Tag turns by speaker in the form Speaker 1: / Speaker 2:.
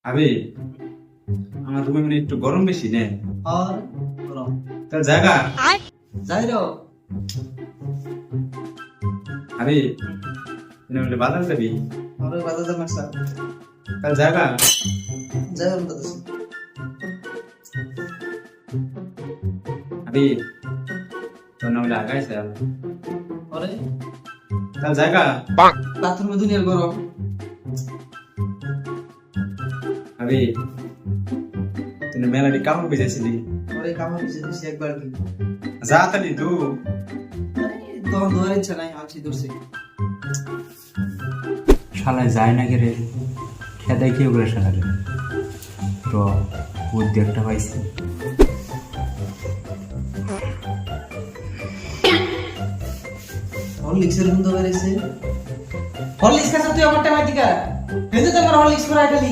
Speaker 1: আবে আমার রুমে মানে একটু গরম বেশি নে
Speaker 2: আর গরম
Speaker 1: তার জায়গা
Speaker 2: যাই রো
Speaker 1: আরে বলে বাজার যাবি
Speaker 2: আরে বাজার যাম একটা
Speaker 1: তার জায়গা
Speaker 2: যাই রো তাতেছি
Speaker 1: আরে তোর নাম বলে আগাইছে
Speaker 2: আরে
Speaker 1: তার জায়গা
Speaker 2: বাথরুমে দুনিয়ার গরম
Speaker 1: আরে তুই মেলাটি কামড় পেয়েছিলি
Speaker 2: আরে কামড় দিছে দিছি একবার কি
Speaker 1: যা তালি তু
Speaker 2: তখন ধরে ইচ্ছা নাই আছি দূরছে
Speaker 3: শালায় যায় না রে খেদাই কেউ করে শালারে তো বুদ্ধি একটা পাইছি
Speaker 2: হরলিক্সের গন্ধ বেরিয়েছে হরলিক্স খাচ্ছ তুই আমার টাকা টিকা এই যে তোমার হরলিক্স করা খালি